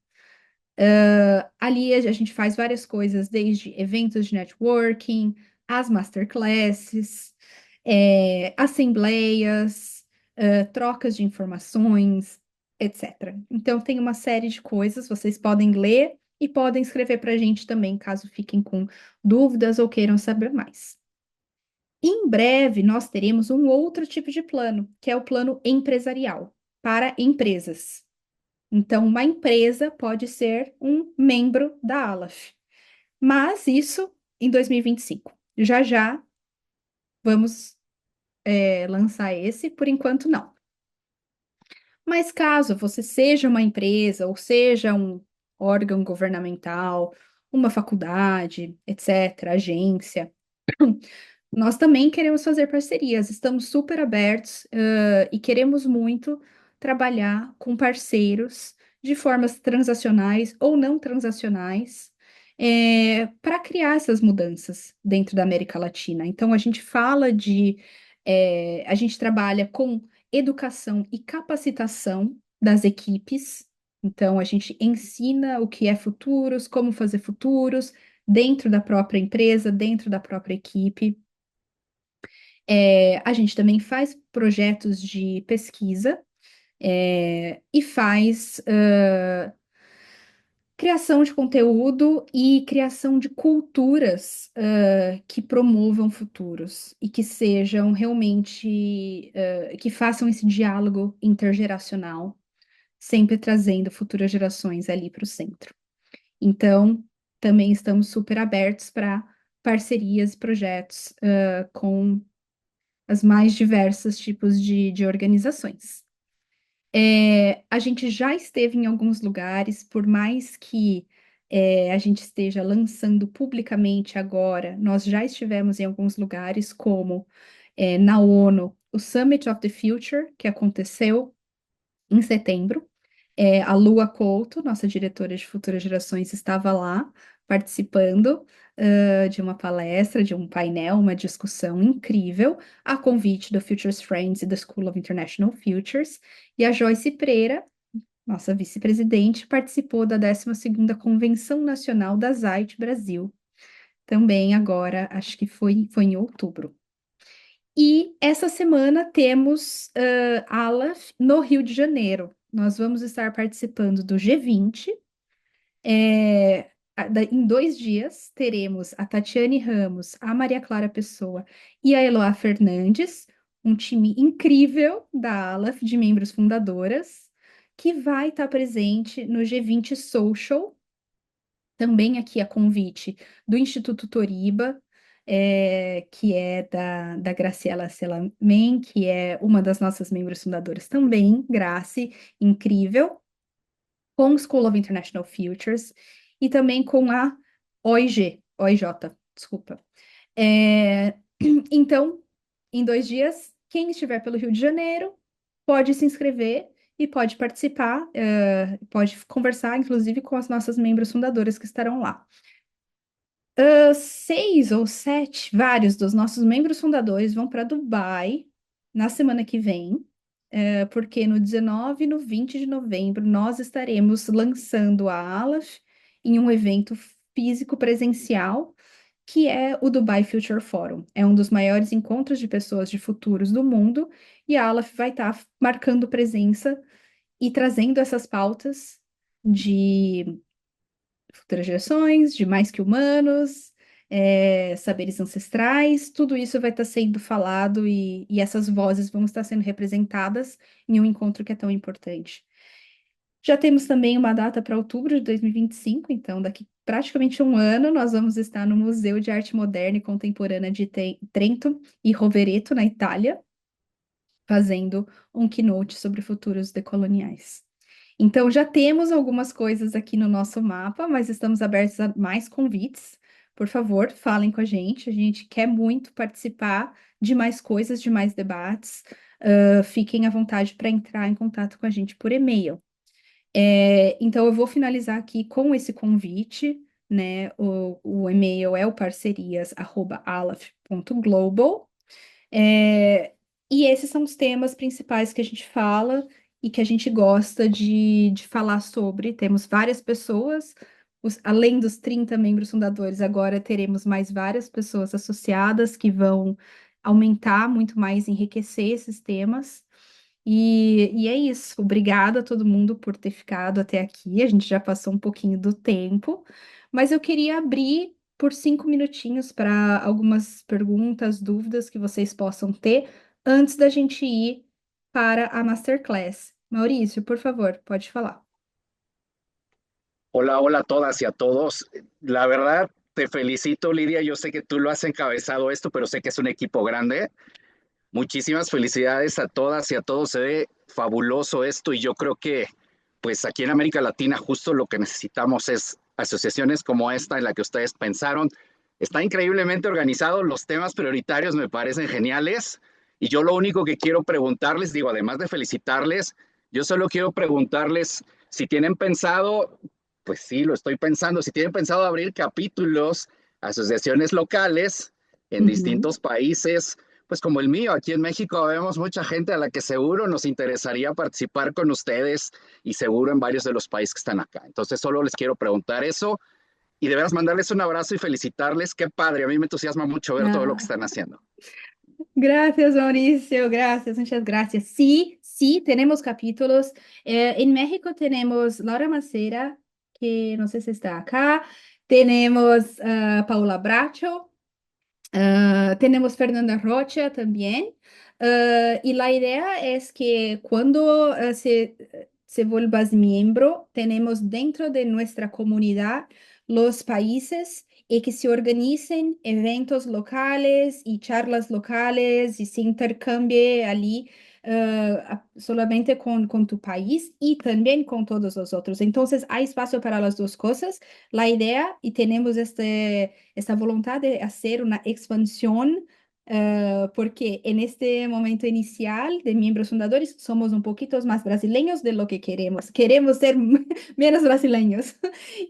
Ali a gente faz várias coisas, desde eventos de networking, as masterclasses, assembleias, trocas de informações, etc. Então, tem uma série de coisas, vocês podem ler e podem escrever para a gente também, caso fiquem com dúvidas ou queiram saber mais. Em breve, nós teremos um outro tipo de plano, que é o plano empresarial, para empresas. Então, uma empresa pode ser um membro da Aleph, mas isso em 2025. Já já vamos lançar esse, por enquanto não. Mas caso você seja uma empresa ou seja um órgão governamental, uma faculdade, etc., agência, nós também queremos fazer parcerias, estamos super abertos, e queremos muito trabalhar com parceiros de formas transacionais ou não transacionais, para criar essas mudanças dentro da América Latina. Então, a gente fala a gente trabalha com educação e capacitação, das equipes. Então, a gente ensina o que é futuros, como fazer futuros, dentro da própria empresa, dentro da própria equipe. A gente também faz projetos de pesquisa, e faz criação de conteúdo e criação de culturas que promovam futuros e que sejam realmente, que façam esse diálogo intergeracional, sempre trazendo futuras gerações ali para o centro. Então, também estamos super abertos para parcerias e projetos com as mais diversos tipos de organizações. A gente já esteve em alguns lugares, por mais que a gente esteja lançando publicamente agora, nós já estivemos em alguns lugares, como na ONU, o Summit of the Future, que aconteceu em setembro. A Lua Couto, nossa diretora de Futuras Gerações, estava lá participando de uma palestra, de um painel, uma discussão incrível, a convite do Futures Friends e da School of International Futures. E a Joyce Pereira, nossa vice-presidente, participou da 12ª Convenção Nacional da Zait Brasil, também agora, acho que foi em outubro. E essa semana temos Aleph no Rio de Janeiro. Nós vamos estar participando do G20. Em 2 dias, teremos a Tatiane Ramos, a Maria Clara Pessoa e a Eloá Fernandes, um time incrível da Aleph, de membros fundadoras, que vai estar presente no G20 Social, também aqui a convite do Instituto Toriba, que é da Graciela Selamen, que é uma das nossas membros fundadoras também, Grace, incrível, com o School of International Futures e também com a OIJ, desculpa. Então, em 2 dias, quem estiver pelo Rio de Janeiro pode se inscrever e pode participar, pode conversar, inclusive, com as nossas membros fundadoras que estarão lá. 6 ou 7, vários dos nossos membros fundadores vão para Dubai na semana que vem, porque no 19 e no 20 de novembro nós estaremos lançando a Aleph em um evento físico presencial, que é o Dubai Future Forum. É um dos maiores encontros de pessoas de futuros do mundo, e a Aleph vai estar marcando presença e trazendo essas pautas de futuras gerações, de mais que humanos, saberes ancestrais, tudo isso vai estar sendo falado e essas vozes vão estar sendo representadas em um encontro que é tão importante. Já temos também uma data para outubro de 2025, então daqui praticamente um ano nós vamos estar no Museu de Arte Moderna e Contemporânea de Trento e Rovereto, na Itália, fazendo um keynote sobre futuros decoloniais. Então, já temos algumas coisas aqui no nosso mapa, mas estamos abertos a mais convites. Por favor, falem com a gente quer muito participar de mais coisas, de mais debates. Fiquem à vontade para entrar em contato com a gente por e-mail. Então, eu vou finalizar aqui com esse convite, né? O e-mail é o parcerias@alaf.global. E esses são os temas principais que a gente fala e que a gente gosta de falar sobre. Temos várias pessoas, além dos 30 membros fundadores, agora teremos mais várias pessoas associadas que vão aumentar muito mais, enriquecer esses temas. E é isso. Obrigada a todo mundo por ter ficado até aqui. A gente já passou um pouquinho do tempo, mas eu queria abrir por 5 minutinhos para algumas perguntas, dúvidas que vocês possam ter antes da gente ir para a Masterclass. Maurício, por favor, pode falar.
Hola, hola a todas y a todos. La verdad, te felicito, Lidia. Yo sé que tú lo has encabezado esto, pero sé que es un equipo grande. Muchísimas felicidades a todas y a todos. Se ve fabuloso esto y yo creo que pues aquí en América Latina justo lo que necesitamos es asociaciones como esta en la que ustedes pensaron. Está increíblemente organizado, los temas prioritarios me parecen geniales y yo lo único que quiero preguntarles, digo, además de felicitarles, yo solo quiero preguntarles si tienen pensado, pues sí, lo estoy pensando, si tienen pensado abrir capítulos, asociaciones locales en
Uhum.
distintos países, pues como el mío. Aquí en México vemos mucha gente a la que seguro nos interesaría participar con ustedes y seguro en varios de los países que están acá. Entonces solo les quiero preguntar eso y de veras mandarles un abrazo y felicitarles. Qué padre, a mí me entusiasma mucho ver todo lo que
Ah,
están haciendo.
gracias, Mauricio, gracias, muchas gracias. Sí, sí, tenemos capítulos. En México tenemos Laura Macera, que no sé si está acá. Tenemos Paula Bracho. Tenemos Fernanda Rocha también. Y la idea es que cuando se vuelvas miembro, tenemos dentro de nuestra comunidad los países y que se organicen eventos locales y charlas locales y se intercambie allí solamente con tu país y también con todos los otros. Entonces, hay espacio para las dos cosas. La idea, y tenemos esta voluntad de hacer una expansión, porque en este momento inicial de miembros fundadores somos un poquito más brasileños de lo que queremos. Queremos ser menos brasileños.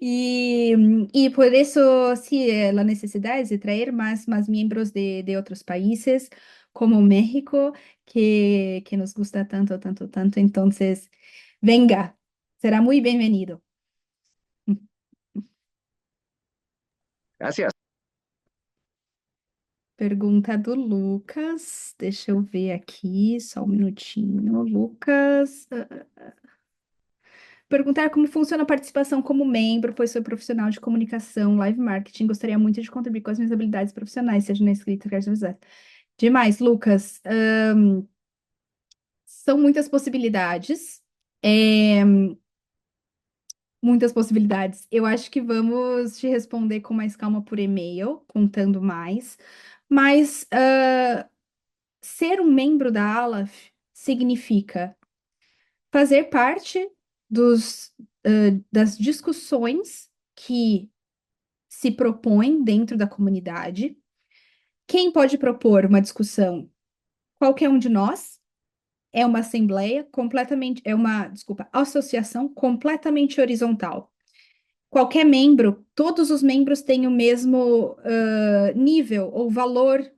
Y por eso, sí, la necesidad es de traer más miembros de otros países, como México, que nos gusta tanto, tanto, tanto. Entonces, venga, será muy bienvenido.
Gracias.
Pergunta do Lucas. Deixa eu ver aqui, só um minutinho. Lucas. Perguntar como funciona a participação como membro, pois sou profissional de comunicação, live marketing. Gostaria muito de contribuir com as minhas habilidades profissionais, seja na escrita, criatividade. Demais, Lucas. São muitas possibilidades. É, muitas possibilidades. Eu acho que vamos te responder com mais calma por e-mail, contando mais. Mas ser um membro da Aleph significa fazer parte das discussões que se propõem dentro da comunidade. Quem pode propor uma discussão? Qualquer um de nós. É uma assembleia completamente, desculpa, associação completamente horizontal. Qualquer membro, todos os membros têm o mesmo nível ou valor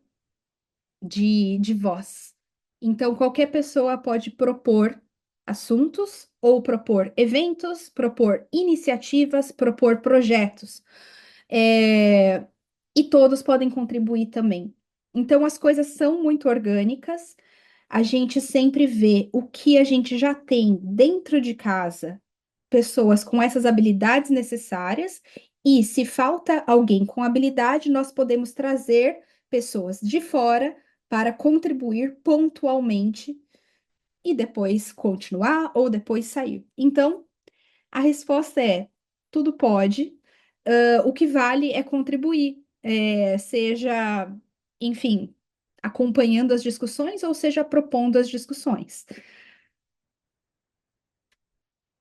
de voz. Então, qualquer pessoa pode propor assuntos ou propor eventos, propor iniciativas, propor projetos. E todos podem contribuir também. Então, as coisas são muito orgânicas. A gente sempre vê o que a gente já tem dentro de casa, pessoas com essas habilidades necessárias, e se falta alguém com habilidade, nós podemos trazer pessoas de fora para contribuir pontualmente e depois continuar ou depois sair. Então, a resposta é: tudo pode. O que vale é contribuir, seja, enfim, acompanhando as discussões ou seja propondo as discussões.